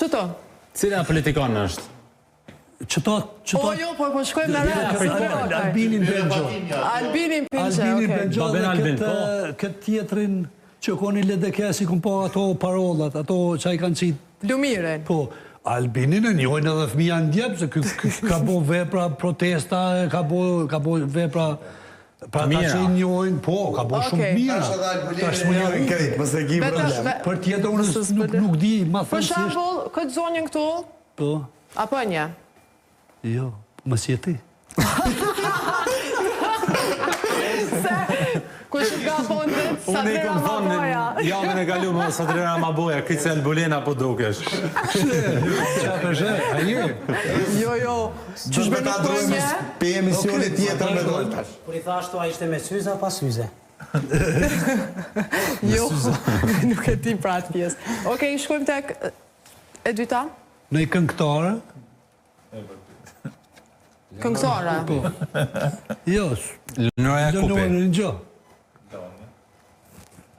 Qëto? Cila politikon është? O jo, po shkojmë në rrë. Albinin Benxho. Albinin Pinqe, Albinin okej. Benxho dhe këtë tjetrin që koni ledekesi kun po ato parollat, ato që i kanë qitë. Lumiren. Po, Albinin e njojnë edhe fëmija në djepë, se ka bo vepra protesta, ka bo vepra pra ta që i njojnë, po, ka bo shumë mira. Për tjetër unë nuk di, ma Për thëmësisht. shambull, këtë zonjën këtu, Po, apo një? jo, mësë jeti. Se, kush nga fondet, sa Unë i drera kom ma thonë, boja. jamën e kalu më sa drera ma boja, këtë se Albulena po dukesh. Qa përshë, a një? Jo, që shme nuk për një? Pe emisionit tjetër me dojnë. Kur i thashtu, a ishte me syze, pa syze? Jo, nuk e ti pra atë pjesë. Okej, shkojmë tek e dyta. Në i këngëtare? Këngëtare. Jo, Lënora Jakupi. Lënora në gjo.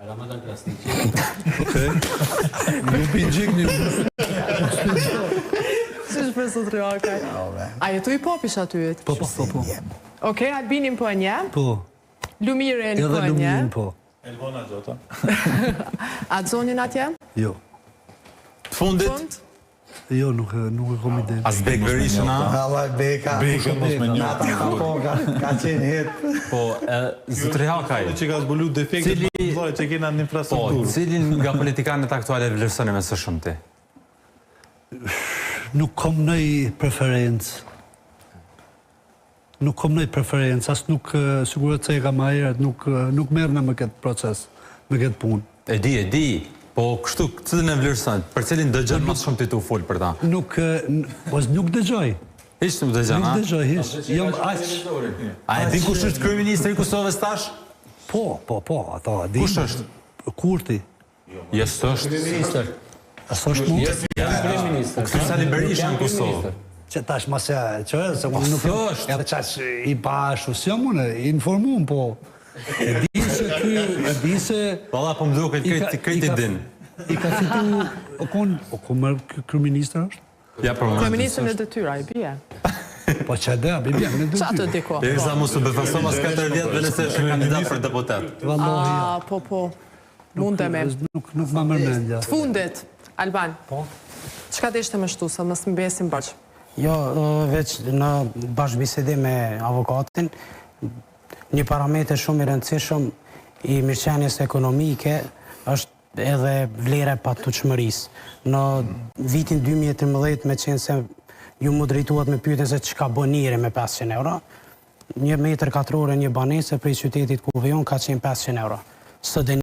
Ramadan Krasniqi. Një pingjik një... Që shpër sot rëakaj? A jetu i popish aty? Po. Okej, Albinin për një, Po, Lumiren edhe për një. Lumin, po. Elvona Gjota. A të zonjën atje? Jo, Fundit, Fund? jo, nuk e kom ide. Azbek Berishën, a? Allah Beka. Beka mos me një. Ka qenë hetë. Po, Zotri Hakaj, që ka zbulu defektet më të mëdha që kena në po, infrastrukturë. cilin nga politikanët aktuale vlerësoni me së shumë ti? Nuk kom nëj preferencë. Nuk kom nëj preferencë, as nuk, sigurat se e kam ajerët, nuk merrna me këtë proces, me këtë punë. E di, po kështu, cilin e vlerëson, për cilin dëgjën më shumë ti tu full për ta? Nuk dëgjoj. Hiç nuk dëgjën, a? Nuk dëgjoj, hiç. Jam aq... A e din kush është kryeministri i Kosovës tash? Po, ato, di. Kush është? Kurti. Jes është. A thosh mu? Këtë Sali Berisha në Kosovë. Që tash masë, që se unë nuk... thosht. Edhe qash i pa ashtu, si jam unë, i informuam, po... E di se... Valla, po më duket krejt i din. I ka fitu... O kon mërë kërministër është? Ja, për më. Kryeministrin e detyra, i bje. Po që dhe, bibja, me Qa të dy. diko? Derisa mos u befaso mas 4 vjetëve nëse është kandidat për deputet. Vallohi, ja. Po. Mundeme. Nuk ma mërmendja. Fundit, Alban. Po. Qka të ishte më shtu, sa mësë më besim bërgjë? Jo, veç në bashkëbisedi me avokatin, një parametër shumë i rëndësishëm i mirëqenies ekonomike është edhe vlera e patuçmërisë. Në vitin 2013, me qenë se ju mu drejtuat me pyetjen se çka bën njëri me 500 euro, 1 metër katror një banese prej qytetit ku vijon ka qenë 500 euro.